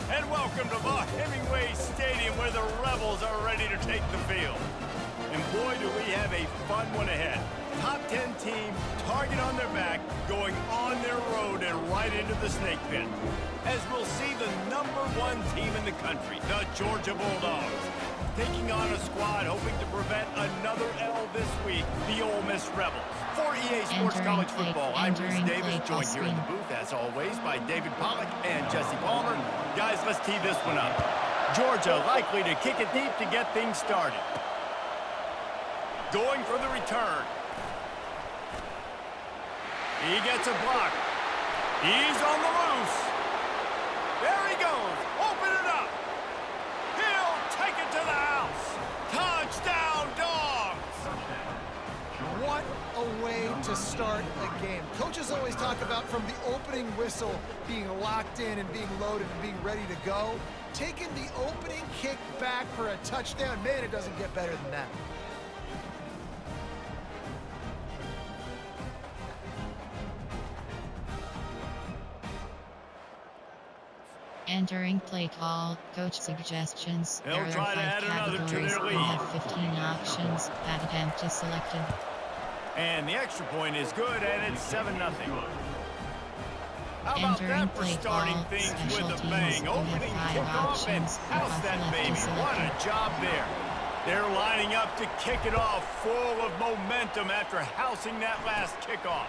And welcome to the Hemingway Stadium where the Rebels are ready to take the field. And boy, do we have a fun one ahead. Top 10 team, target on their back, going on their road and right into the snake pit. As we'll see the #1 team in the country, the Georgia Bulldogs, taking on a squad hoping to prevent another L this week, the Ole Miss Rebels. For EA Sports College Football, I'm Reese Davis, joined here in the booth, as always, by David Pollack and Jesse Palmer. Guys, let's tee this one up. Georgia likely to kick it deep to get things started. Going for the return. He gets a block. He's on the loose. There he goes. Open it up. He'll take it to the house. Touchdown, Dogs. What a way to start a game. Coaches always talk about from the opening whistle being locked in and being loaded and being ready to go. Taking the opening kick back for a touchdown, man, it doesn't get better than that. Entering play call, coach suggestions. They'll try to add another to their lead. We have 15 options. That attempt is selected. And the extra point is good, and it's 7-0. How about that for starting things with a bang? Opening kickoff and house that baby. What a job there. They're lining up to kick it off, full of momentum after housing that last kickoff.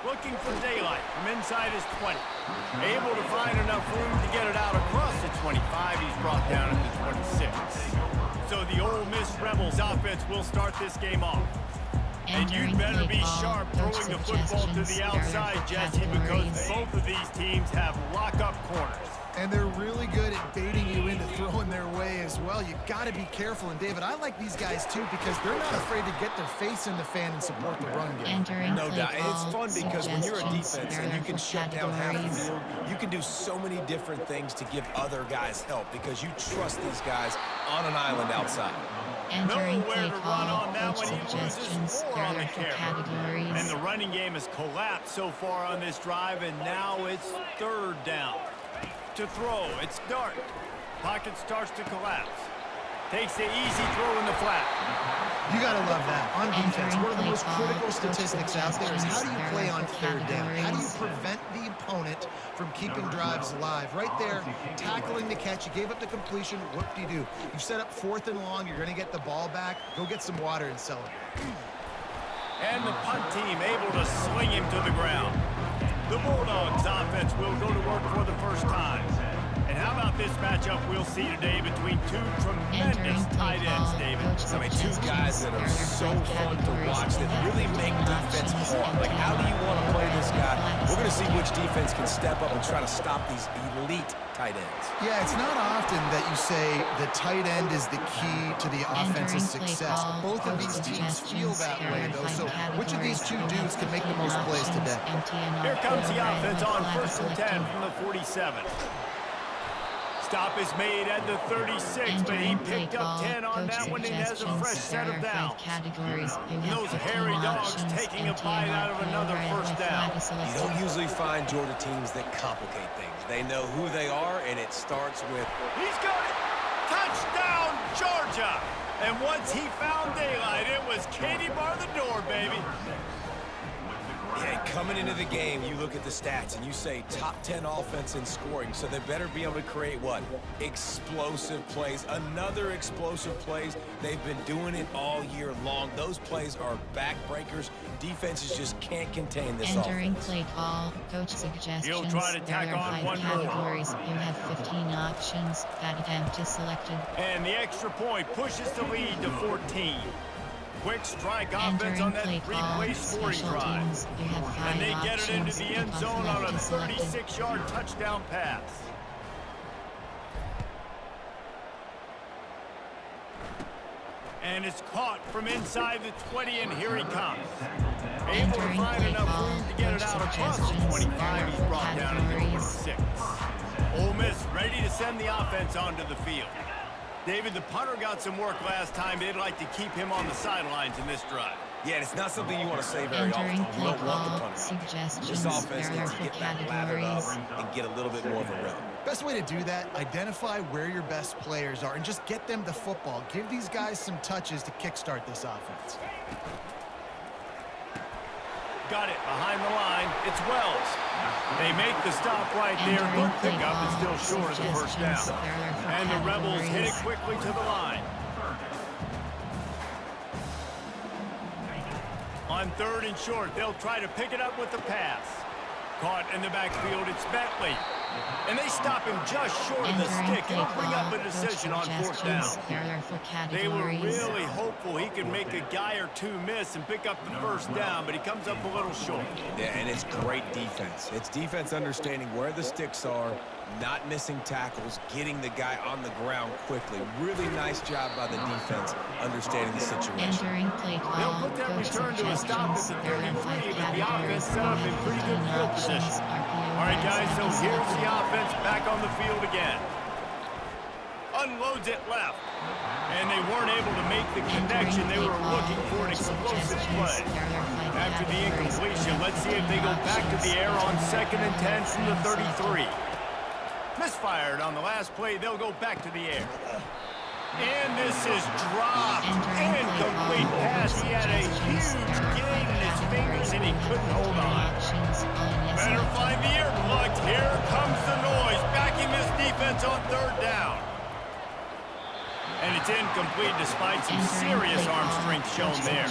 Looking for daylight from inside his 20. Able to find enough room to get it out across the 25. He's brought down at the 26. So the Ole Miss Rebels offense will start this game off. And you'd better be sharp throwing the football to the outside, Jesse, because both of these teams have lock-up corners. And they're really good at baiting you into throwing their way as well. You've got to be careful. And, David, I like these guys, too, because they're not afraid to get their face in the fan and support the run game. No doubt. And it's fun because when you're a defense and you can shut down half the field, you can do so many different things to give other guys help because you trust these guys on an island outside. Entering play Nowhere to call, run on that coach one. He suggestions. loses 4 on the carry. Categories. And the running game has collapsed so far on this drive, and now it's 3rd down. To throw, it's Dart. Pocket starts to collapse. Takes the easy throw in the flat. You got to love that. On defense, one of the most critical statistics out there is how do you play on 3rd down? How do you prevent the opponent from keeping drives alive? Right there, tackling the catch. You gave up the completion. Whoop-de-doo. You've set up 4th and long. You're going to get the ball back. Go get some water and celebrate. And the punt team able to sling him to the ground. The Bulldogs offense will go to work for the first time. And how about this matchup we'll see today between 2 tremendous tight ends, David? I mean, 2 guys that are so fun to watch that really make defense hard. Like, how do you want to play this guy? We're going to see which defense can step up and try to stop these elite tight ends. Yeah, it's not often that you say the tight end is the key to the offense's success. Both of these teams feel that way, though. So which of these 2 dudes can make the most plays today? Here comes the offense on 1st and 10 from the 47. Stop is made at the 36, but he picked up 10 on that one and has a fresh set of downs. And those hairy dogs taking a bite out of another 1st down. You don't usually find Georgia teams that complicate things. They know who they are, and it starts with... He's got it! Touchdown, Georgia! And once he found daylight, it was Katie bar the door, baby. Yeah, coming into the game, you look at the stats and you say top 10 offense in scoring, so they better be able to create what? Explosive plays. Another explosive plays. They've been doing it all year long. Those plays are backbreakers. Defenses just can't contain this Entering offense. play call, coach suggestions. He'll try to tack there are on 5 one more. categories. You have 15 options. That attempt is selected. And the extra point pushes the lead to 14. Quick strike offense on that 3-play scoring drive. And they get it into the end zone on a 36-yard touchdown pass. And it's caught from inside the 20, and here he comes. Able to find enough room to get it out across the 25. He's brought down at the 46. Ole Miss ready to send the offense onto the field. David, the punter got some work last time. They'd like to keep him on the sidelines in this drive. Yeah, and it's not something you want to say very often. Entering You play don't want the call, punishment. This suggestions, offense needs to for get back lathered up categories. and get a little bit more of a rhythm. Best way to do that, identify where your best players are and just get them the football. Give these guys some touches to kickstart this offense. Got it behind the line. It's Wells. They make the stop right there. Good pickup and still short of the first down. And the Rebels hit it quickly to the line. On 3rd and short, they'll try to pick it up with the pass. Caught in the backfield, it's Bentley. And they stop him just short of the stick. It'll bring up a decision on 4th down. They were really hopeful he could make a guy or two miss and pick up the first down, but he comes up a little short. Yeah, and it's great defense. It's defense understanding where the sticks are, not missing tackles, getting the guy on the ground quickly. Really nice job by the defense understanding the situation. Entering play They'll call, put that coach return to a stop at suggestions. the There are 33, 5 but the offense categories. set up in pretty good field position. All right, guys, so here's the offense back on the field again. Unloads it left. And they weren't able to make the connection. They were looking for an explosive play. After the incompletion, let's see if they go back to the air on 2nd and 10 from the 33. Misfired on the last play. They'll go back to the air. And this is dropped. Incomplete pass. He had a huge gain in his fingers and he couldn't hold on. Better find the earplugs. Here comes the noise. Backing this defense on 3rd down. And it's incomplete despite some serious arm strength shown there.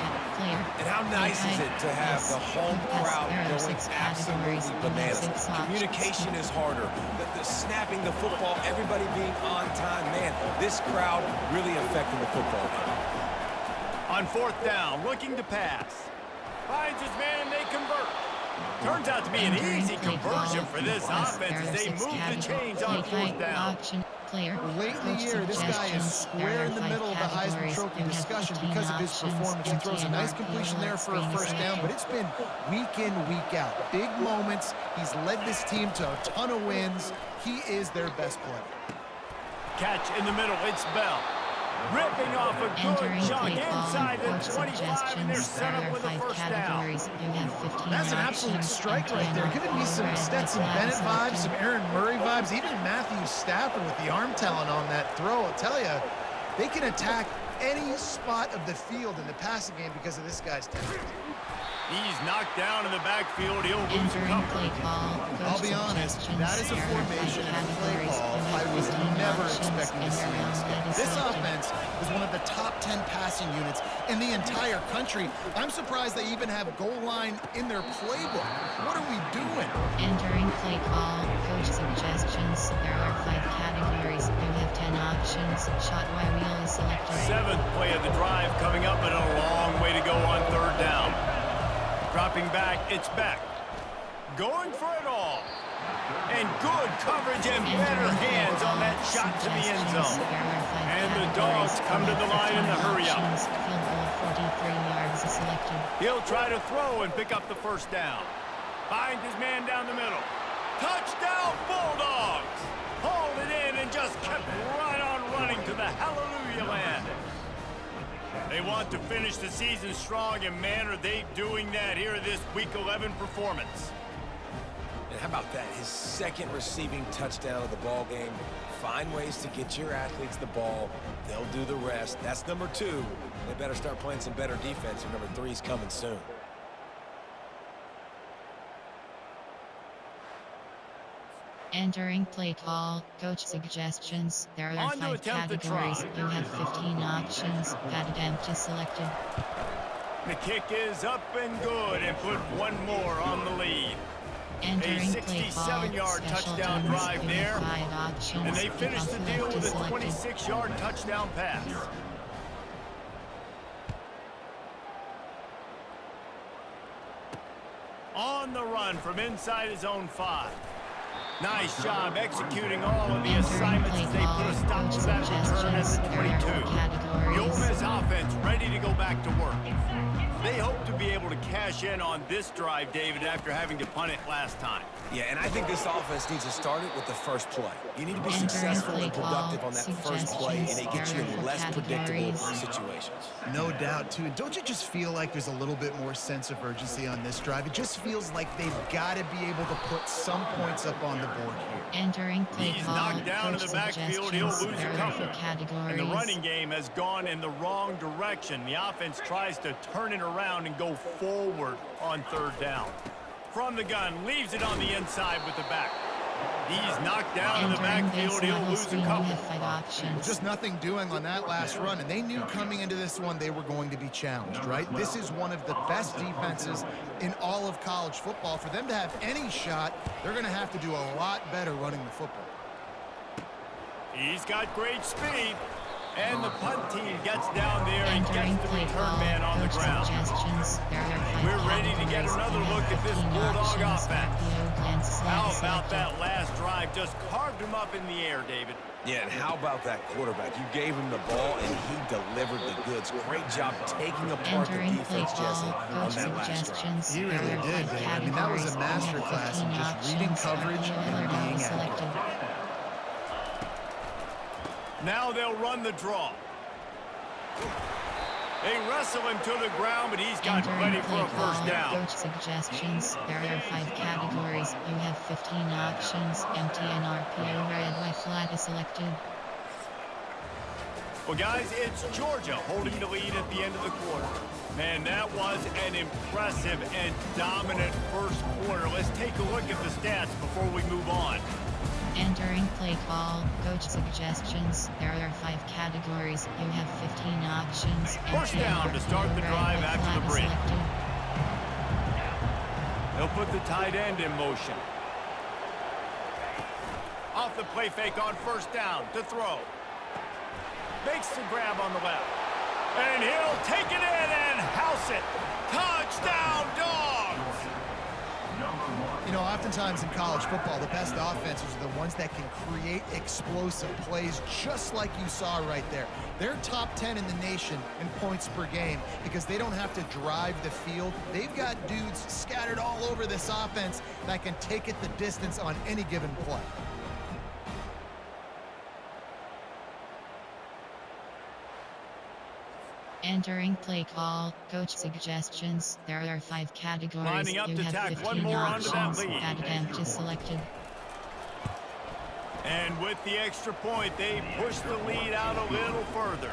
And how nice is it to have the home crowd going absolutely bananas. Communication is harder. The snapping the football, everybody being on time. Man, this crowd really affecting the football game. On 4th down, looking to pass. Finds his man and they convert. Turns out to be an easy conversion for this offense as they move the chains on 4th down. Late in the year, this guy is square in the middle of the Heisman Trophy discussion because of his performance. He throws a nice completion there for a first down, but it's been week in, week out. Big moments. He's led this team to a ton of wins. He is their best player. Catch in the middle, it's Bell. Ripping off a good chunk inside the 25, and they're set up with a first down. That's an absolute strike right there. Giving me some Stetson Bennett vibes, some Aaron Murray vibes, even Matthew Stafford with the arm talent on that throw. I'll tell you, they can attack any spot of the field in the passing game because of this guy's talent. He's knocked down in the backfield. He'll lose a couple. I'll be honest, that is a formation and a play call I was never expecting to see in this game. This offense is one of the top 10 passing units in the entire country. I'm surprised they even have goal line in their playbook. What are we doing? Entering play call, coach suggestions. There are 5 categories. You have 10 options. Shot while wheel is selected. 7th play of the drive coming up, and a long way to go on 3rd down. Dropping back, it's Beck. Going for it all. And good coverage and better hands on that shot to the end zone. And the Dogs come to the line in the hurry-up. He'll try to throw and pick up the first down. Finds his man down the middle. Touchdown, Bulldogs! Hauled it in and just kept right on running to the hallelujah land. They want to finish the season strong, and man, are they doing that here in this Week 11 performance. And how about that? His 2nd receiving touchdown of the ball game. Find ways to get your athletes the ball. They'll do the rest. That's number 2. They better start playing some better defense, and number 3 is coming soon. Entering play call, coach suggestions. There are 5 categories. You have 15 options. Attempt is selected. The kick is up and good, and put one more on the lead. Entering a 67-yard touchdown drive there, and they finish the deal with a 26-yard touchdown pass. On the run from inside his own 5. Nice job executing all of the assignments as they put a stop to that return at the 22. The Ole Miss offense ready to go back to work. They hope to be able to cash in on this drive, David, after having to punt it last time. Yeah, and I think this offense needs to start it with the first play. You need to be successful and productive on that first play, and it gets you in less predictable situations. No doubt, too. And don't you just feel like there's a little bit more sense of urgency on this drive? It just feels like they've got to be able to put some points up on the board here. Entering play He's call, knocked down in the backfield. He'll lose a couple. Categories. And the running game has gone in the wrong direction. The offense tries to turn it around and go forward on third down. From the gun, leaves it on the inside with the back. He's knocked down in the backfield. He'll lose a couple. Just nothing doing on that last run, and they knew coming into this one they were going to be challenged, right? This is one of the best defenses in all of college football. For them to have any shot, they're going to have to do a lot better running the football. He's got great speed. And the punt team gets down there and gets the return man on the ground. We're ready to get another look at this Bulldog offense. How about that last drive? Just carved him up in the air, David. Yeah, and how about that quarterback? You gave him the ball, and he delivered the goods. Great job taking apart the defense, Jesse, on that last drive. He really did, David. I mean, that was a masterclass in just reading coverage and being accurate. Now they'll run the draw. They wrestle him to the ground, but he's got ready for a first down. Coach suggestions. There are 5 categories. You have 15 options. Empty and RPO. Red, white flag is selected. Well, guys, it's Georgia holding the lead at the end of the quarter. Man, that was an impressive and dominant first quarter. Let's take a look at the stats before we move on. Entering play call, coach suggestions. There are 5 categories. You have 15 options. First down to start the drive after the break. They'll put the tight end in motion. Off the play fake on first down to throw. Makes the grab on the left. And he'll take it in and house it. Touchdown, Dogs! You know, oftentimes in college football, the best offenses are the ones that can create explosive plays, just like you saw right there. They're top 10 in the nation in points per game because they don't have to drive the field. They've got dudes scattered all over this offense that can take it the distance on any given play. Entering play call, coach suggestions. There are 5 categories. Lining up you to have tack 15 one more onto that options. lead. That attempt is selected. And with the extra point, they push the lead out a little further.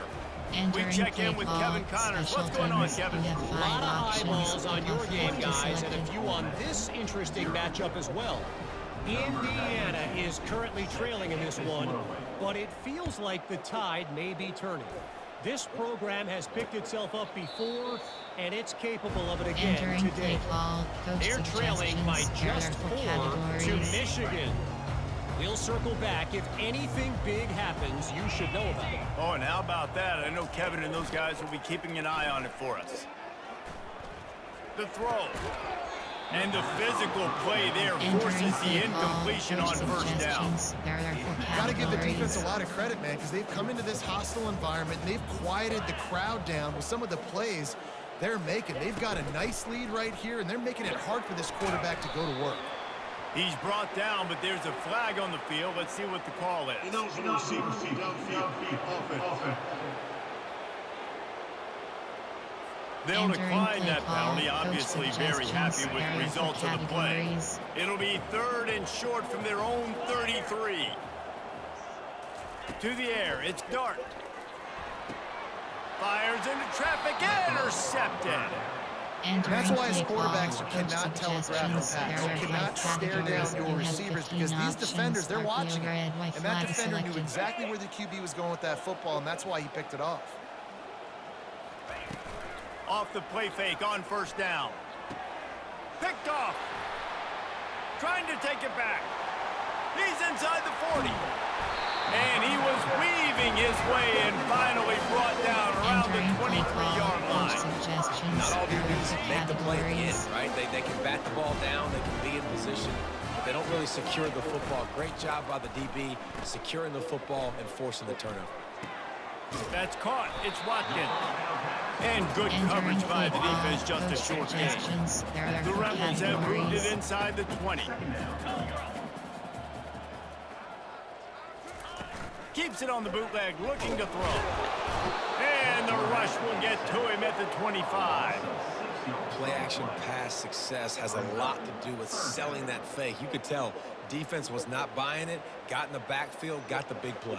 Entering We check play in with call, Kevin Connors. special What's going on, teams. Kevin? You have 5 A lot of options. eyeballs on your game, guys, and a selected. few on this interesting matchup as well. Indiana is currently trailing in this one, but it feels like the tide may be turning. This program has picked itself up before, and it's capable of it again Entering today. play call, coach They're trailing by suggestions. There are just 4 4 to categories. Michigan. We'll circle back. If anything big happens, you should know about it. Oh, and how about that? I know Kevin and those guys will be keeping an eye on it for us. The throw. And the physical play there forces the incompletion on first down. Got to give the defense a lot of credit, man, because they've come into this hostile environment and they've quieted the crowd down with some of the plays they're making. They've got a nice lead right here, and they're making it hard for this quarterback to go to work. He's brought down, but there's a flag on the field. Let's see what the call is. They'll decline that penalty, obviously very happy with the results of the play. It'll be 3rd and short from their own 33. To the air, it's Dart. Fires into traffic, intercepted. And that's why as quarterbacks you cannot telegraph the pass. You cannot stare down your receivers because these defenders, they're watching it. And that defender knew exactly where the QB was going with that football, and that's why he picked it off. Off the play fake on first down. Picked off. Trying to take it back. He's inside the 40. And he was weaving his way and finally brought down around the 23-yard line. Not all you do is make the play at the end, right? They can bat the ball down, they can be in position. They don't really secure the football. Great job by the DB securing the football and forcing the turnover. That's caught. It's Watkins. And good coverage by the defense, just a short gain. The Rebels have moved it inside the 20. Keeps it on the bootleg, looking to throw. And the rush will get to him at the 25. Play-action pass success has a lot to do with selling that fake. You could tell defense was not buying it, got in the backfield, got the big play.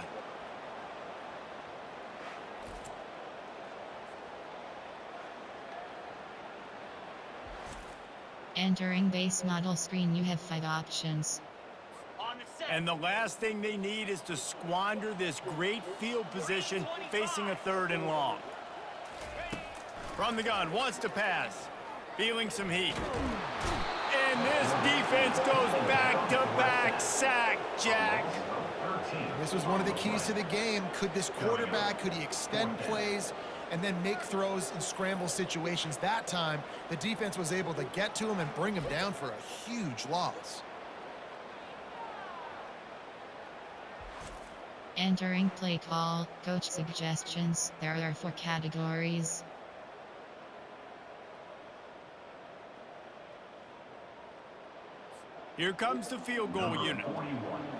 Entering base model screen, you have 5 options. And the last thing they need is to squander this great field position facing a 3rd and long. From the gun, wants to pass. Feeling some heat. And this defense goes back-to-back sack, Jack. This was one of the keys to the game. Could this quarterback, could he extend plays and then make throws in scramble situations? That time, the defense was able to get to him and bring him down for a huge loss. Entering play call, coach suggestions. There are 4 categories. Here comes the field goal unit.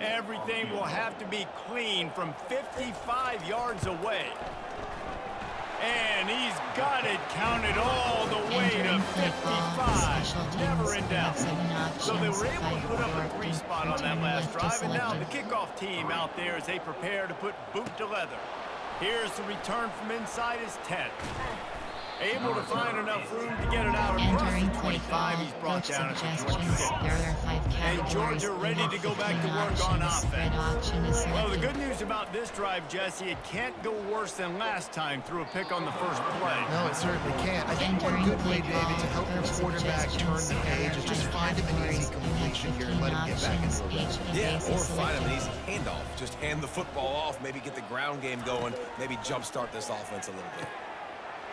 Everything will have to be clean from 55 yards away. And he's got it counted all the way to 55. Never in doubt. So they were able to put up a 3 spot on that last drive, and now the kickoff team out there as they prepare to put boot to leather. Here's the return from inside his 10. Able to find enough room to get it out across the 25. He's brought down at the 26. And Georgia ready to go back to work on offense. Well, the good news about this drive, Jesse, it can't go worse than last time through a pick on the first play. No, it certainly can't. I think one good way, David, to help your quarterback turn the page is just find him an easy completion here and let him get back in the game. Yeah, or find him an easy handoff. Just hand the football off, maybe get the ground game going, maybe jumpstart this offense a little bit.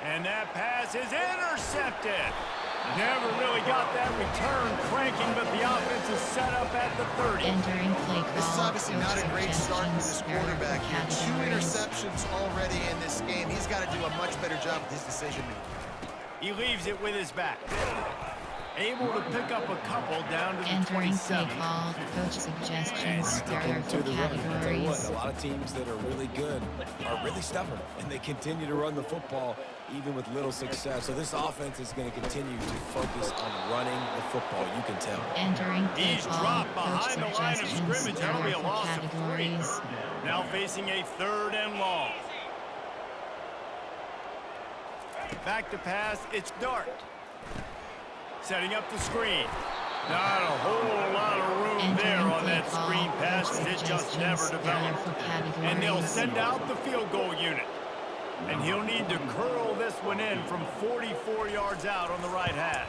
And that pass is intercepted. Never really got that return cranking, but the offense is set up at the 30. This is obviously not a great start for this quarterback here. 2 interceptions already in this game. He's got to do a much better job with his decision making. He leaves it with his back. Able to pick up a couple down to the 27. Coach suggestions. There are 4 categories. A lot of teams that are really good are really stubborn, and they continue to run the football even with little success. So this offense is going to continue to focus on running the football. You can tell. He's dropped behind the line of scrimmage. That'll be a loss of 3. Now facing a 3rd and long. Back to pass. It's Dart. Setting up the screen. Not a whole lot of room there on that screen pass. It just never developed. And they'll send out the field goal unit. And he'll need to curl this one in from 44 yards out on the right hash.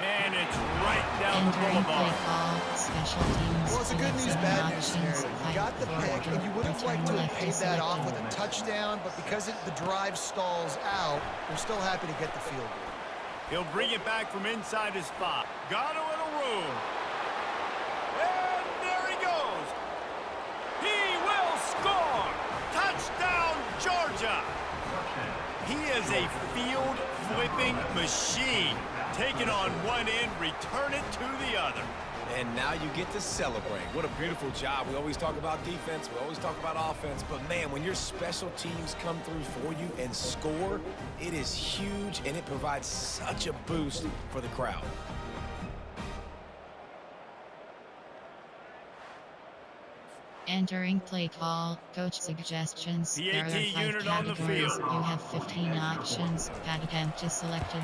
And it's right down the boulevard. Well, it's a good news, bad news scenario. You got the pick, and you would have liked to have paid that off with a touchdown, but because the drive stalls out, they're still happy to get the field goal. He'll bring it back from inside his spot. Got a little room. And there he goes. He will score. Touchdown, Georgia. He is a field-flipping machine. Take it on one end, return it to the other. And now you get to celebrate. What a beautiful job. We always talk about defense. We always talk about offense. But, man, when your special teams come through for you and score, it is huge, and it provides such a boost for the crowd. Entering play call, coach suggestions. There are 5 categories. You have 15 options. Pad attempt is selected.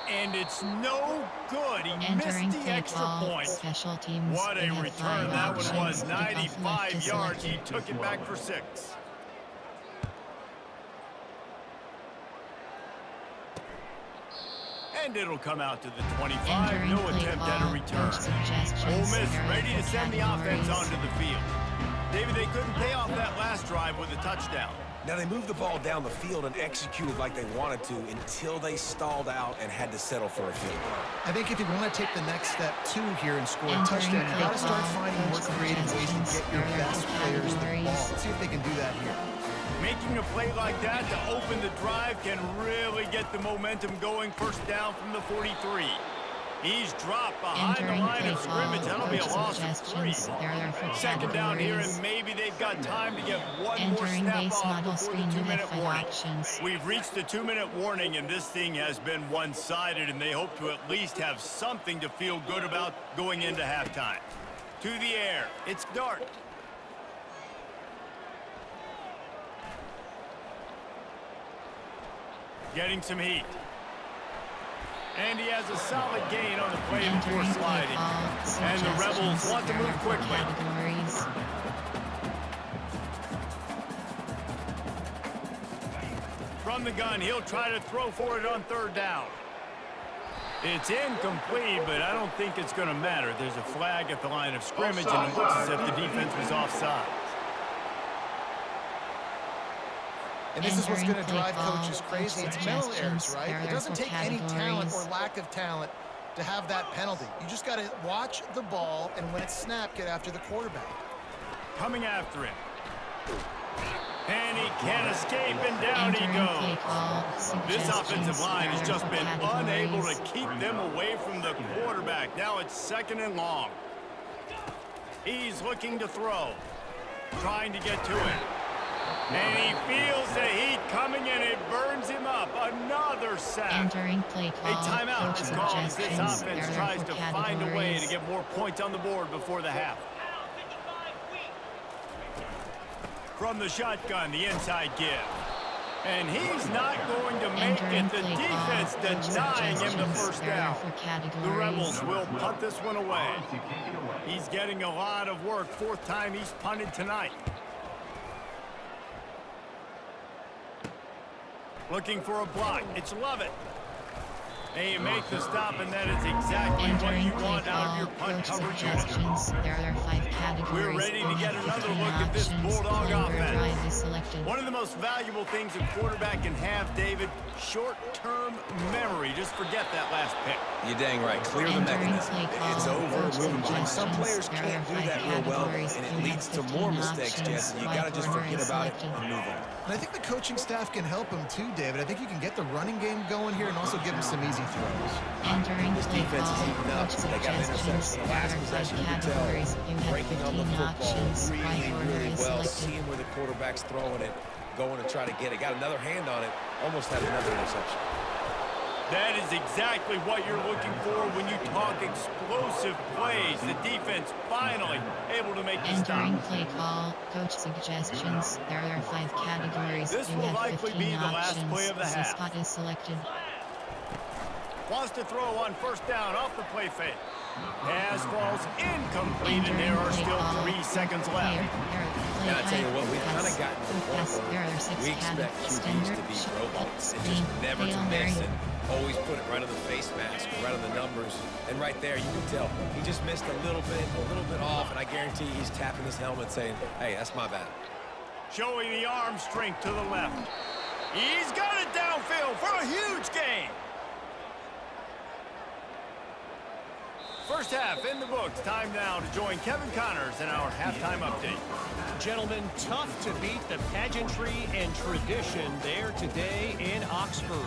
And it's no good. He missed the extra point. Special teams. What a return that one was. 95 yards. He took it back for 6. And it'll come out to the 25. No attempt at a return. Ole Miss ready to send the offense onto the field. David, they couldn't pay off that last drive with a touchdown. Now, they moved the ball down the field and executed like they wanted to until they stalled out and had to settle for a field goal. I think if you want to take the next step, too, here and score a touchdown, you got to start finding more creative ways to get your best players the ball. Let's see if they can do that here. Making a play like that to open the drive can really get the momentum going. First down from the 43. He's dropped behind the line of scrimmage. That'll be a loss of 3. Second down here, and maybe they've got time to get one more snap off before the 2-minute warning. We've reached the 2-minute warning, and this thing has been one-sided, and they hope to at least have something to feel good about going into halftime. To the air. It's Dart. Getting some heat. And he has a solid gain on the play before sliding. And the Rebels want to move quickly. From the gun, he'll try to throw for it on third down. It's incomplete, but I don't think it's going to matter. There's a flag at the line of scrimmage, and it looks as if the defense was offside. And this is what's going to drive coaches crazy. It's mental errors, right? It doesn't take any talent or lack of talent to have that penalty. You just got to watch the ball, and when it's snapped, get after the quarterback. Coming after him. And he can't escape, and down he goes. This offensive line has just been unable to keep them away from the quarterback. Now it's 2nd and long. He's looking to throw. Trying to get to it. And he feels the heat coming, and it burns him up. Another sack. A timeout is called as this offense tries to find a way to get more points on the board before the half. From the shotgun, the inside give. And he's not going to make it. The defense denying him the first down. The Rebels will punt this one away. He's getting a lot of work. 4th time he's punted tonight. Looking for a block. It's Lovett. And you make the stop, and that is exactly what you want out of your punt coverage unit. We're ready to get another look at this Bulldog offense. One of the most valuable things a quarterback can have, David, short-term memory. Just forget that last pick. You're dang right. Clear the mechanism. It's over, moving on. Some players can't do that real well, and it leads to more mistakes, Jesse. You got to just forget about it and move on. And I think the coaching staff can help him too, David. I think you can get the running game going here and also give him some easy throws. This defense is heating up. They got an interception the last possession. You can tell. Breaking on the football really well. Seeing where the quarterback's throwing it, going to try to get it. Got another hand on it. Almost had another interception. That is exactly what you're looking for when you talk explosive plays. The defense finally able to make the stop. Play call, coach suggestions. There are 5 categories. This will likely be the last play of the half. Spot is selected. Wants to throw on first down off the play fake. Pass falls incomplete, and there are still 3 seconds left. And I tell you what, we've kind of gotten to the point where we expect QBs to be robots and just never to miss and always put it right on the face mask, right on the numbers. And right there, you can tell he just missed a little bit off, and I guarantee he's tapping his helmet saying, hey, that's my bad. Showing the arm strength to the left. He's got it downfield for a huge gain. First half in the books. Time now to join Kevin Connors in our halftime update. Gentlemen, tough to beat the pageantry and tradition there today in Oxford.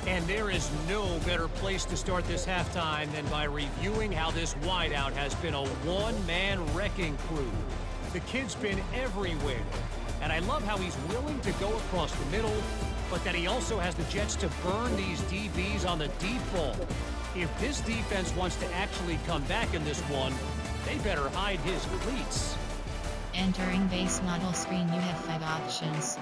And there is no better place to start this halftime than by reviewing how this wideout has been a one-man wrecking crew. The kid's been everywhere. And I love how he's willing to go across the middle, but that he also has the jets to burn these DBs on the deep ball. If this defense wants to actually come back in this one, they better hide his cleats. Entering base model screen, you have 5 options.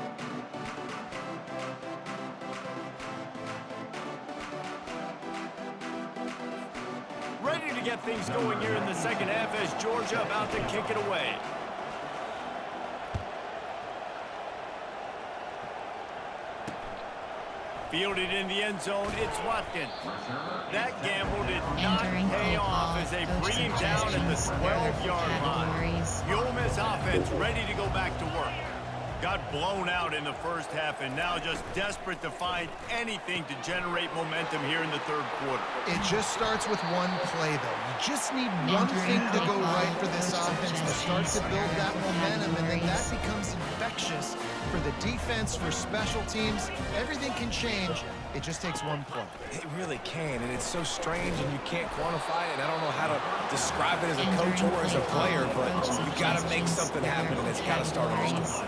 Ready to get things going here in the second half as Georgia about to kick it away. Fielded in the end zone, it's Watkins. That gamble did not pay off as they bring him down at the 12-yard line. The Ole Miss offense ready to go back to work. got blown out in the first half and now just desperate to find anything to generate momentum here in the third quarter. It just starts with one play, though. You just need one thing to go right for this offense to start to build that momentum, and then that becomes infectious for the defense, for special teams. Everything can change. It just takes one play. It really can, and it's so strange, and you can't quantify it. And I don't know how to describe it as a coach or as a player, but you got to make something happen, and it's got to start on the score.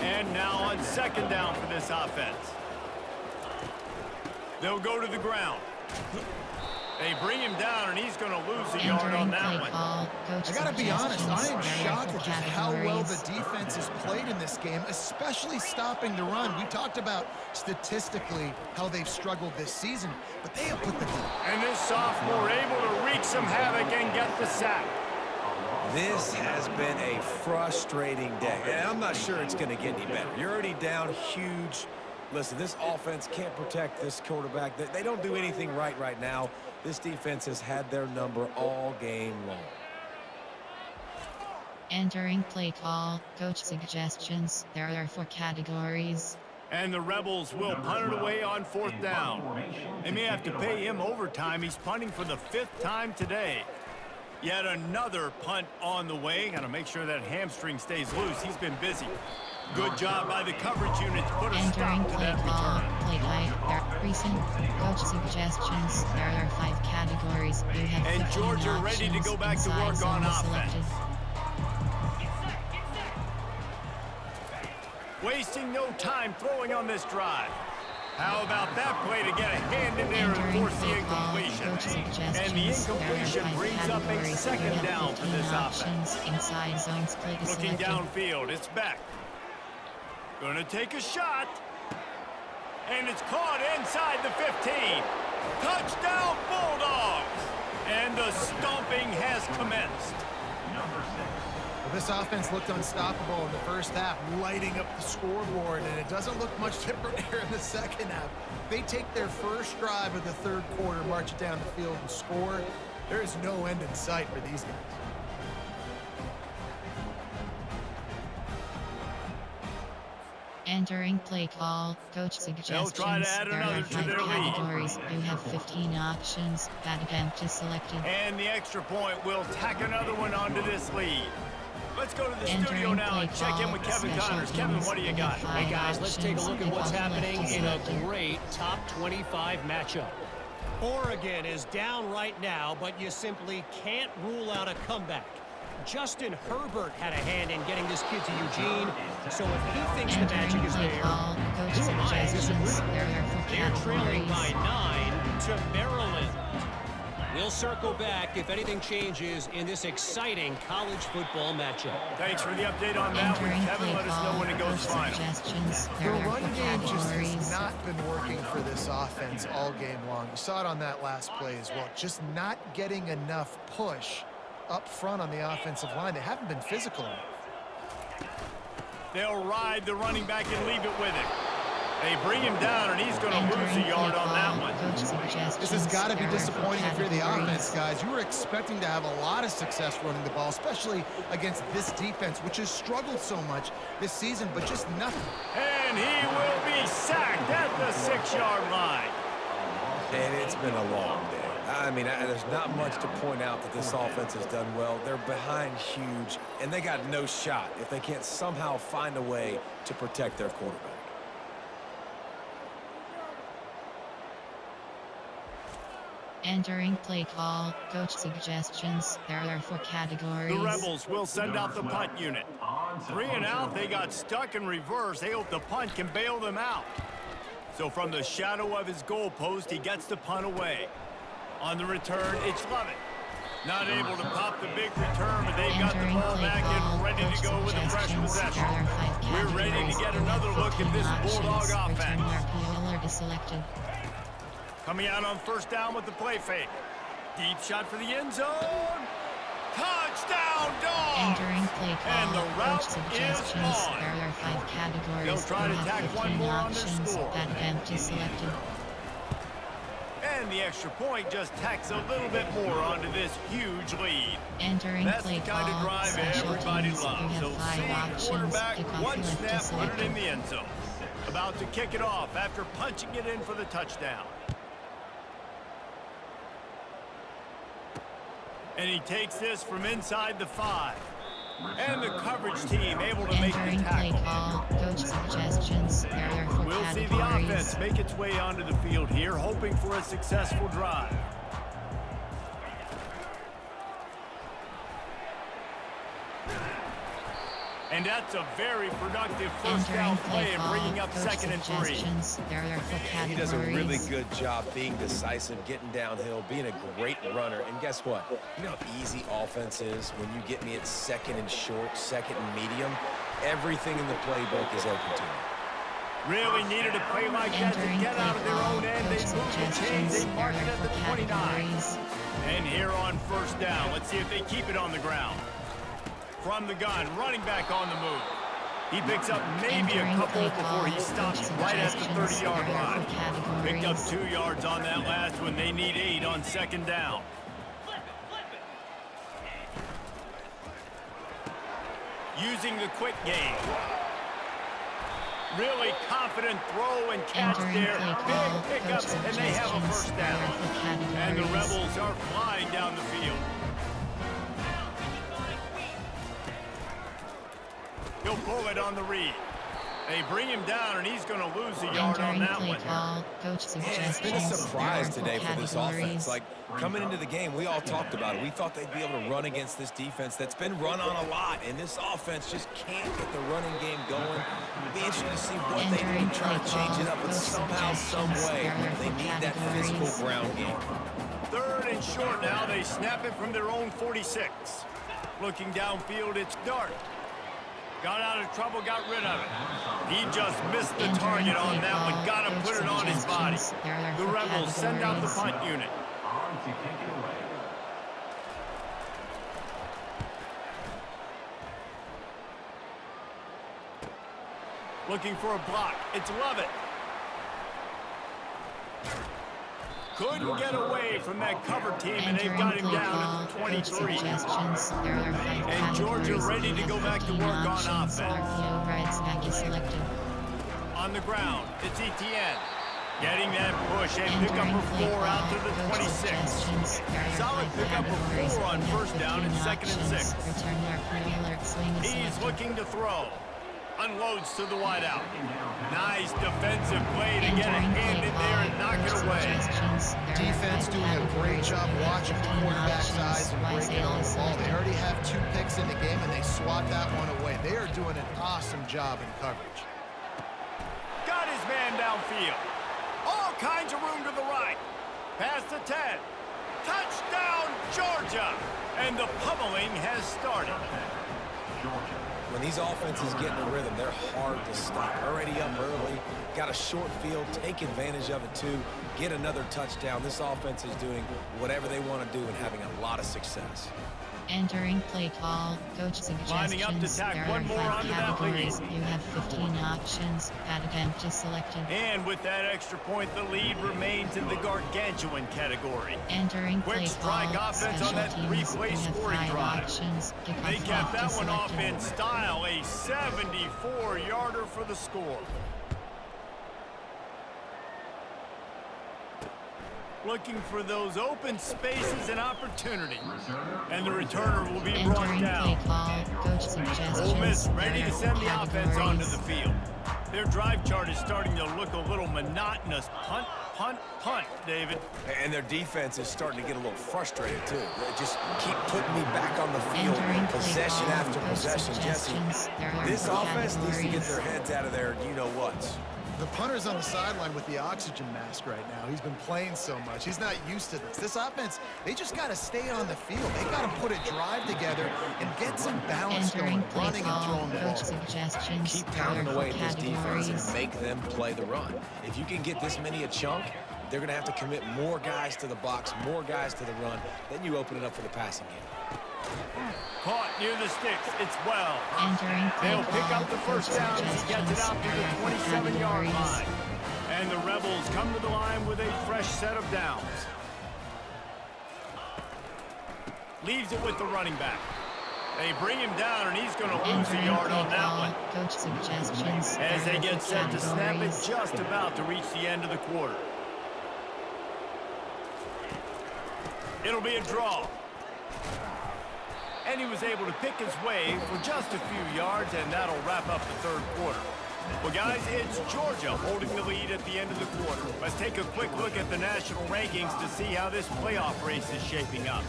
And now on second down for this offense. They'll go to the ground. They bring him down, and he's going to lose a yard on that one. I got to be honest, I am shocked at just how well the defense has played in this game, especially stopping the run. We talked about statistically how they've struggled this season, but they have put them in. And this sophomore able to wreak some havoc and get the sack. This has been a frustrating day, and I'm not sure it's going to get any better. You're already down huge. Listen, this offense can't protect this quarterback. They don't do anything right now. This defense has had their number all game long. Entering play call, coach suggestions. There are 4 categories. And the Rebels will punt it away on fourth down. They may have to pay him overtime. He's punting for the 5th time today. Yet another punt on the way. Got to make sure that hamstring stays loose. He's been busy. Good job by the coverage unit to put a stop to that return. Play type. There are recent coach suggestions. There are 5 categories. You have and Georgia ready to go back to work on offense. Wasting no time throwing on this drive. How about that play to get a hand in there and force the incompletion? And the incompletion brings up a second down for this offense. Looking downfield, it's back. Gonna take a shot. And it's caught inside the 15. Touchdown, Bulldogs! And the stomping has commenced. Well, this offense looked unstoppable in the first half, lighting up the scoreboard, and it doesn't look much different here in the second half. They take their first drive of the third quarter, march it down the field, and score. There is no end in sight for these guys. Entering play call, coach suggestions. They'll try to add another to their lead. Categories. You have 15 options. That attempt is selected. And the extra point will tack another one onto this lead. Let's go to the studio now and check in with Kevin Connors. Kevin, what do you got? Hey guys, let's take a look at what's happening in a great top 25 matchup. Oregon is down right now, but you simply can't rule out a comeback. Justin Herbert had a hand in getting this kid to Eugene, so if he thinks the magic is there, who am I to disagree? They're trailing by 9 to Maryland. We'll circle back if anything changes in this exciting college football matchup. Thanks for the update on that one, Kevin. Let us know when it goes final. The run game just has not been working for this offense all game long. You saw it on that last play as well. Just not getting enough push up front on the offensive line. They haven't been physical enough. They'll ride the running back and leave it with him. They bring him down, and he's going to lose a yard on that one. This has got to be disappointing if you're the offense, guys. You were expecting to have a lot of success running the ball, especially against this defense, which has struggled so much this season, but just nothing. And he will be sacked at the 6-yard line. And it's been a long day. I mean, there's not much to point out that this offense has done well. They're behind huge, and they got no shot if they can't somehow find a way to protect their quarterback. Entering play call, coach suggestions. There are 4 categories. The Rebels will send out the punt unit. 3 and out, they got stuck in reverse. They hope the punt can bail them out. So from the shadow of his goalpost, he gets the punt away. On the return, it's Lovett. Not able to pop the big return, but they've got the ball back and ready to go with a fresh possession. We're ready to get another look at this Bulldog offense. Coming out on first down with the play fake. Deep shot for the end zone. Touchdown, Dogs! Entering play call, and the route is on. There are 5 categories. They'll try to tack one more on their score. That attempt is selected. And the extra point just tacks a little bit more onto this huge lead. Entering That's play the kind of call, drive special everybody teams. loves. You So have 5 see options. quarterback, Kickoff one left to snap, put it in select. the end zone. About to kick it off after punching it in for the touchdown. And he takes this from inside the 5. And the coverage team able to make the Entering play tackle. call, coach suggestions. There are 4 We'll see the categories. offense make its way onto the field here, hoping for a successful drive. And that's a very productive first down play and bringing up second and 3. There are 4 categories. He does a really good job being decisive, getting downhill, being a great runner. And guess what? You know how easy offense is when you get me at second and short, second and medium? Everything in the playbook is open to me. Really needed a play like that to get out of their own end. They move the chains, they mark it at the 29. And here on first down, let's see if they keep it on the ground. From the gun, running back on the move. He picks up maybe a couple before he stops right at the 30-yard line. Picked up 2 yards on that last one. They need 8 on second down. Using the quick game. Really confident throw and catch there. Big pickup, and they have a first down. And the Rebels are flying down the field. He'll pull it on the read. They bring him down, and he's going to lose a yard on that one. It's been a surprise today for this offense. Like, coming into the game, we all talked about it. We thought they'd be able to run against this defense that's been run on a lot, and this offense just can't get the running game going. It'll be interesting to see what they do to try to change it up, but somehow, some way, they need that physical ground game. Third and short now. They snap it from their own 46. Looking downfield, it's Dart. Got out of trouble, got rid of it. He just missed the target on that one. Got to put it on his body. The Rebels send out the punt unit. Looking for a block. It's Lovett. Couldn't get away from that cover team, and they've got him down at the 23. And Georgia ready to go back to work on offense. On the ground, it's Etienne. Getting that push and pick up for 4 out to the 26. Solid pickup of 4 on first down and second and 6. He's looking to throw. Unloads to the wideout. Nice defensive play to get a hand in there and knock it away. Defense doing a great job watching the quarterback's eyes and breaking on the ball. They already have 2 picks in the game, and they swat that one away. They are doing an awesome job in coverage. Got his man downfield. All kinds of room to the right. Past the 10. Touchdown, Georgia! And the pummeling has started. When these offenses get in a rhythm, they're hard to stop. Already up early, got a short field, take advantage of it too, get another touchdown. This offense is doing whatever they want to do and having a lot of success. Entering play call, coach suggestions. Lining up to tack there one are more 5 onto that categories. lead. You have 15 options. Add empty selected. And with that extra point, the lead remains in the gargantuan category. Entering Quick play strike call, offense on that special teams. 3-play You have scoring 5 drive. options. Kickoff They kept that left one off selected. in style, a 74-yarder for the score. Looking for those open spaces and opportunity. And the returner will be brought Entering down. play call, coach suggestions. Ole Miss ready There to are send 4 the offense onto categories. the field. Their drive chart is starting to look a little monotonous. Punt, punt, punt, David. And their defense is starting to get a little frustrated too. They just keep putting me back on the field, Entering play possession call, after coach possession. Jesse, suggestions. There are this 4 offense needs to get categories. their heads out of their you-know-whats. The punter's on the sideline with the oxygen mask right now. He's been playing so much. He's not used to this. This offense, they just got to stay on the field. They got to put a drive together and get some balance Entering going, play running and call, throwing the ball. coach suggestions. Keep There pounding are 4 away at this defense categories. and make them play the run. If you can get this many a chunk, they're going to have to commit more guys to the box, more guys to the run. Then you open it up for the passing game. Caught near the sticks. It's well. Entering play They'll pick call, up the first coach down as he gets it out to the suggestions. There are 4 27-yard categories. line. And And the Rebels come to the line with a fresh set of downs. Leaves it with the running back. They bring him down, and he's going to lose a yard on that one. Coach suggestions. As they get set to snap it just about to reach the end of the quarter. It'll be a draw. And he was able to pick his way for just a few yards, and that'll wrap up the third quarter. Well, guys, it's Georgia holding the lead at the end of the quarter. Let's take a quick look at the national rankings to see how this playoff race is shaping up.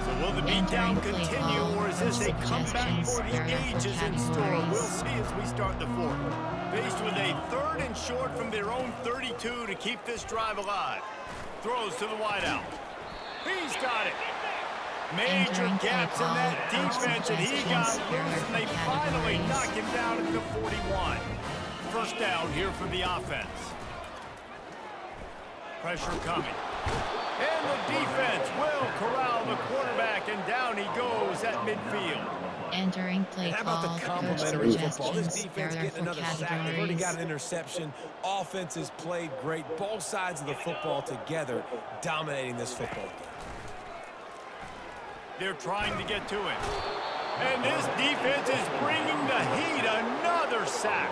So will the beatdown continue, or is this a comeback for the ages in store? We'll see as we start the fourth. Faced with a 3rd and short from their own 32 to keep this drive alive. Throws to the wideout. He's got it. Major gaps in that defense, and he got loose, and they finally knock him down at the 41. First down here for the offense. Pressure coming. And the defense will corral the quarterback, and down he goes at midfield. Entering play how about call, the coach complementary football? This suggestions, defense there are getting 4 another sack. They've already got an interception. Offense has played great. Both sides of the football together dominating this football game. They're trying to get to him. And this defense is bringing the heat. Another sack.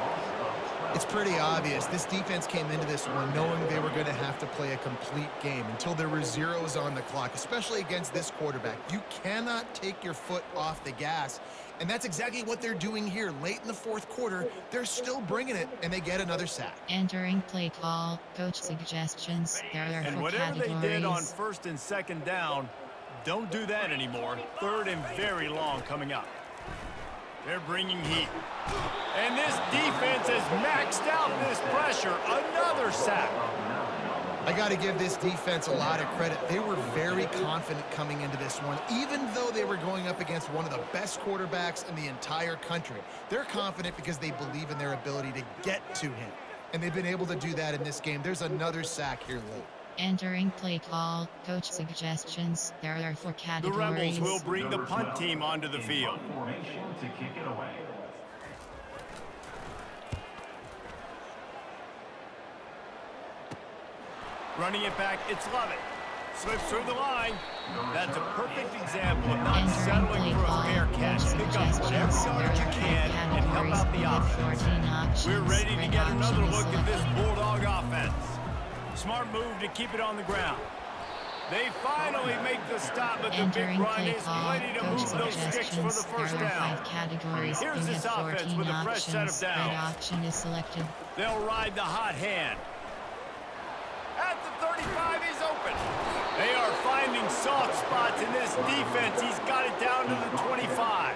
It's pretty obvious. This defense came into this one knowing they were going to have to play a complete game until there were zeros on the clock, especially against this quarterback. You cannot take your foot off the gas, and that's exactly what they're doing here. Late in the fourth quarter, they're still bringing it, and they get another sack. Entering play call, coach suggestions, there are 4 And whatever they did on 1st and 2nd down, don't do that anymore. 3rd and very long coming up. They're bringing heat. And this defense has maxed out this pressure. Another sack. I got to give this defense a lot of credit. They were very confident coming into this one, even though they were going up against one of the best quarterbacks in the entire country. They're confident because they believe in their ability to get to him. And they've been able to do that in this game. There's another sack here late. Entering play call, coach suggestions, there are 4 categories. The Rebels will bring the punt team onto the field. Running it back, it's Lovett. Slips through the line. That's a perfect example of not settling for a fair catch. Pick up whatever yard you can and help out the offense. We're ready to get another look at this Bulldog offense. Smart move to keep it on the ground. They finally make the stop, but the big run is plenty to move those sticks for the first down. Here's this offense with a fresh set of downs. They'll ride the hot hand. At the 35, he's open. They are finding soft spots in this defense. He's got it down to the 25.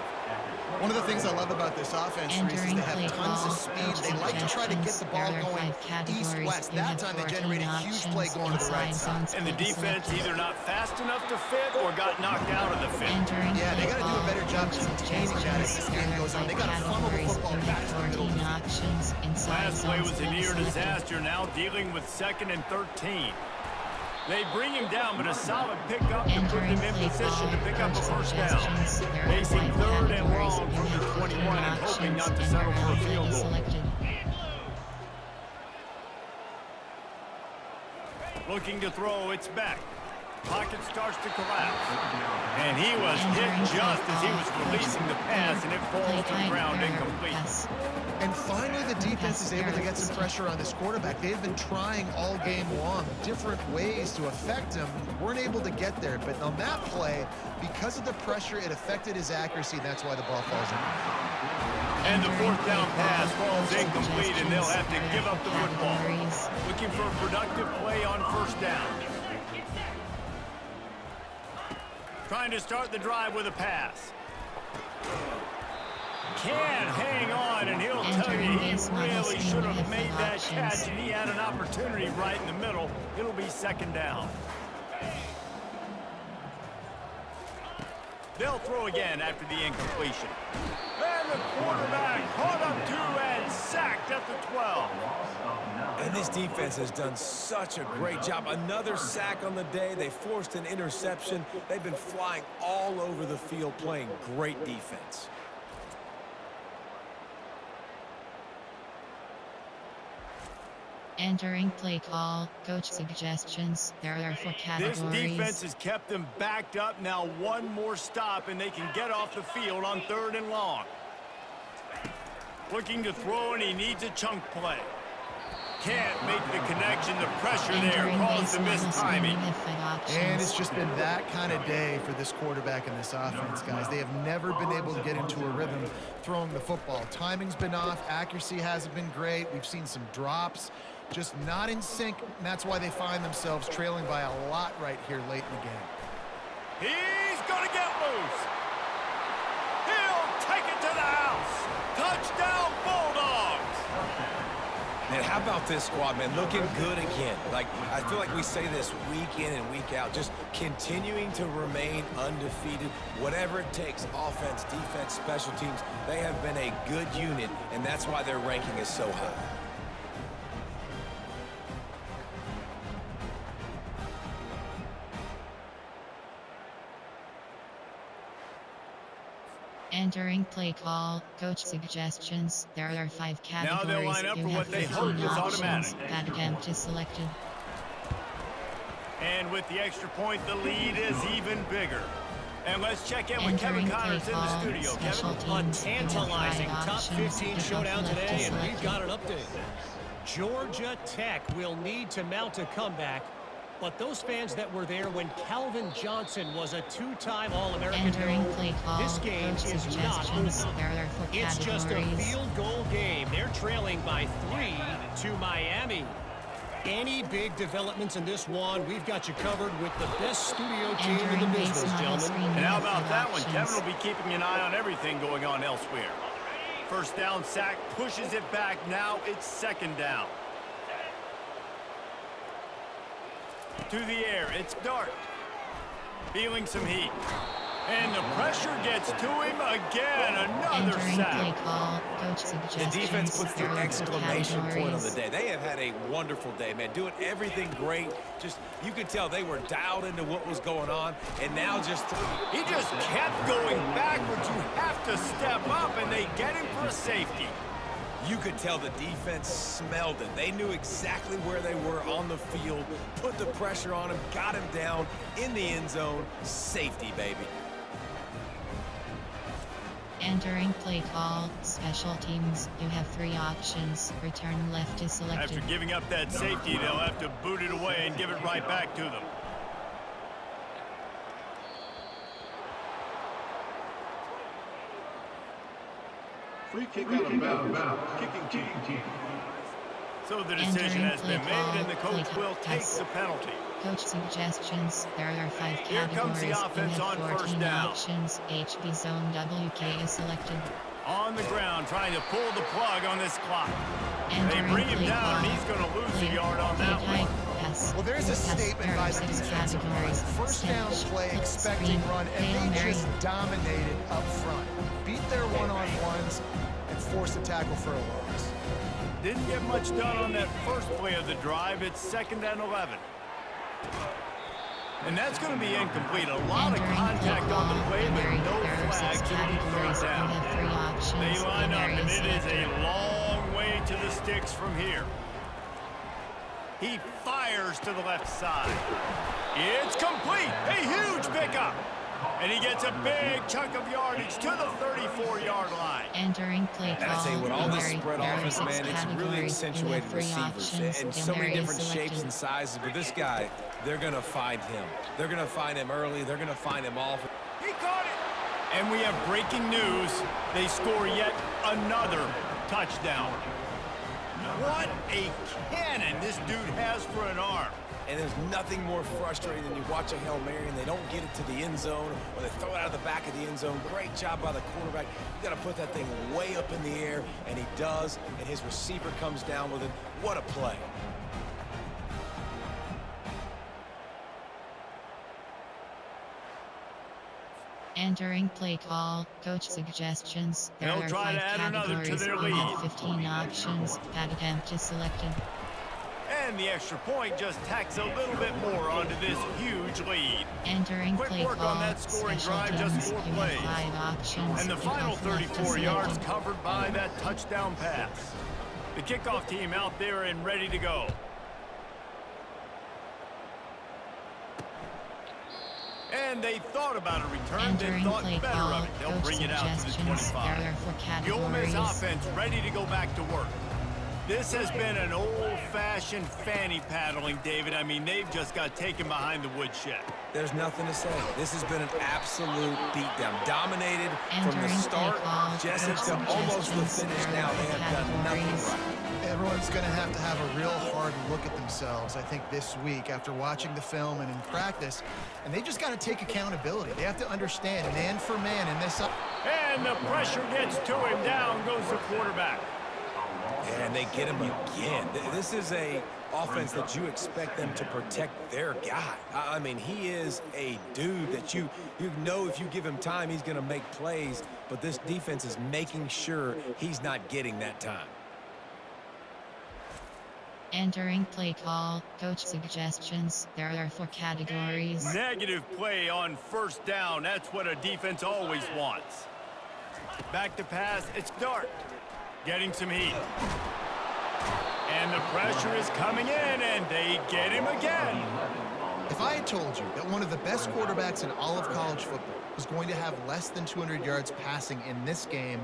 One of the things I love about this offense, Reese, is they have tons of speed. They like to try to get the ball going east-west. That time they generated a huge play going to the right side. And the defense either not fast enough to fit or got knocked out of the fit. Yeah, they got to do a better job containing that as this game goes on. They got to funnel the football back to the middle. Last play was a near disaster, now dealing with 2nd and 13. They bring him down, but a solid pickup to put them in position to pick up a first down. Facing 3rd and long from the 21 and hoping not to settle for a field goal. Looking to throw, it's back. Pocket starts to collapse. And he was hit just as he was releasing the pass, and it falls to the ground incomplete. And finally, the defense is able to get some pressure on this quarterback. They've been trying all game long different ways to affect him. Weren't able to get there. But on that play, because of the pressure, it affected his accuracy, and that's why the ball falls in. And the 4th down pass falls incomplete, and they'll have to give up the football. Looking for a productive play on 1st down. Trying to start the drive with a pass. Can't hang on, and he'll tell you he really should have made that catch, and he had an opportunity right in the middle. It'll be 2nd down. They'll throw again after the incompletion. And the quarterback caught up to and sacked at the 12. And this defense has done such a great job. Another sack on the day. They forced an interception. They've been flying all over the field playing great defense. Entering play call, coach suggestions. There are 4 categories. This defense has kept them backed up. Now one more stop, and they can get off the field on 3rd and long. Looking to throw, and he needs a chunk play. Can't make the connection. The pressure there caused the missed timing. And it's just been that kind of day for this quarterback and this offense, guys. They have never been able to get into a rhythm throwing the football. Timing's been off. Accuracy hasn't been great. We've seen some drops. Just not in sync, and that's why they find themselves trailing by a lot right here late in the game. He's going to get loose. He'll take it to the house. Touchdown, Bulldogs. And how about this squad, man? Looking good again. Like, I feel like we say this week in and week out, just continuing to remain undefeated. Whatever it takes, offense, defense, special teams, they have been a good unit, and that's why their ranking is so high. Entering play call, coach suggestions. There are 5 categories. Now they'll line up you for have what they 15 hope is options. automatic. That attempt is selected. And with the extra point, the lead is even bigger. And let's check in with Entering Kevin play Connors in the call, studio. special Kevin? teams. A You have 5 tantalizing top options. 15 You have showdown left to today, and we've select. got an update. Georgia Tech will need to mount a comeback, but those fans that were there when Calvin Johnson was a 2-time All-American Entering hero, play call, this game coach is not suggestions. over. There are 4 It's just a categories. field goal game. They're trailing by 3 to Miami. Any big developments in this one, we've got you covered with the best studio team in the Entering base business, model gentlemen. screen. And You how have about 5 that one? options. Kevin will be keeping an eye on everything going on elsewhere. First down sack, pushes it back. Now it's 2nd down. To the air, it's Dart. Feeling some heat. And the pressure gets to him again. Another Entering play sack. call, coach The suggestions. defense puts the There are 4 exclamation point on the categories. day. They have had a wonderful day, man. Doing everything great. Just, you could tell they were dialed into what was going on, and now just... He just kept going backwards. You have to step up, and they get him for a safety. You could tell the defense smelled it. They knew exactly where they were on the field, put the pressure on him, got him down in the end zone. Safety, baby. Entering play call, special teams. You have 3 options. Return left is selected. After giving up that safety, they'll have to boot it away and give it right back to them. Free kick out of bounds. Kicking team. So the decision has been Entering play made, and the call, coach play will take pass. the penalty. Coach suggestions. There are 5 Here categories. comes the You offense have on 14 first down. options. HB zone WK is selected. On the ground, trying to pull the plug on this clock. They Entering bring him play down, and call, he's going to lose play, a yard on play that type, one. pass. Well, there's a Pass. statement There by are the 6 defensive line. categories. First down Snatch, play, flip, expecting screen, run, Hail and they Mary. just dominated up front. Beat their one-on-ones and forced a tackle for a loss. Didn't get much done on that first play of the drive. It's 2nd and 11. And that's going to be incomplete. A lot of Entering contact play on the call, play, but Mary. no There are 6 flags. It'll be categories. 3rd You down. have 3 options. They line Hail up, Mary and is it is selected. a long way to the sticks from here. He fires to the left side. It's complete. A huge pickup. And he gets a big chunk of yardage to the 34-yard line. Entering play And I call, say, with all this Mary. spread There are offense, 6 man, it's really categories. You accentuated have 3 receivers options. and Hail so many Mary is different shapes selected. and sizes. But this guy, they're going to find him. They're going to find him early. They're going to find him off. He caught it. And we have breaking news. They score yet another touchdown. What a cannon this dude has for an arm. And there's nothing more frustrating than you watch a Hail Mary and they don't get it to the end zone, or they throw it out of the back of the end zone. Great job by the quarterback. You got to put that thing way up in the air, and he does, and his receiver comes down with it. What a play. Entering play call, coach suggestions. There They'll are try 5 to add another to categories. their You have lead. 15 options. That attempt is selected. And the extra point just tacks a little bit more onto this huge lead. Entering Quick play work call, on that scoring special drive, just teams. 4 You plays. have 5 options. And the You final have left to 34 yards selected. covered by that touchdown pass. The kickoff team out there and ready to go. And they thought about a return, then thought better of it. They'll bring it out to the 25. The Ole Miss offense ready to go back to work. This has been an old-fashioned fanny paddling, David. I mean, they've just got taken behind the woodshed. There's nothing to say. This has been an absolute beatdown. Dominated from the start, just to almost the finish now. They have done nothing right. Everyone's going to have a real hard look at themselves, I think, this week after watching the film and in practice. And they just got to take accountability. They have to understand man for man in this. And the pressure gets to him. Down goes the quarterback. And they get him again. This is a offense that you expect them to protect their guy. I mean, he is a dude that you know if you give him time, he's going to make plays. But this defense is making sure he's not getting that time. Entering play call, coach suggestions. There are 4 categories. Negative play on first down. That's what a defense always wants. Back to pass. It's Dart. Getting some heat. And the pressure is coming in, and they get him again. If I had told you that one of the best quarterbacks in all of college football was going to have less than 200 yards passing in this game,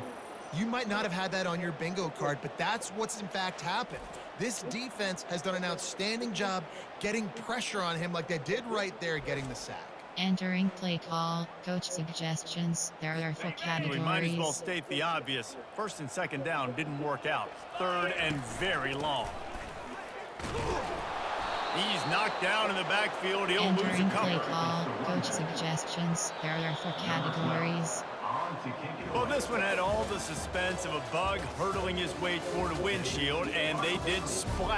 you might not have had that on your bingo card, but that's what's in fact happened. This defense has done an outstanding job getting pressure on him like they did right there getting the sack. Entering play call, coach suggestions. There are 4 categories. We might as well state the obvious. First and second down didn't work out. Third and very long. He's knocked down in the backfield. He'll lose a Entering couple. play call, coach suggestions. There are 4 categories. Well, this one had all the suspense of a bug hurtling his way toward a windshield, and they did splash.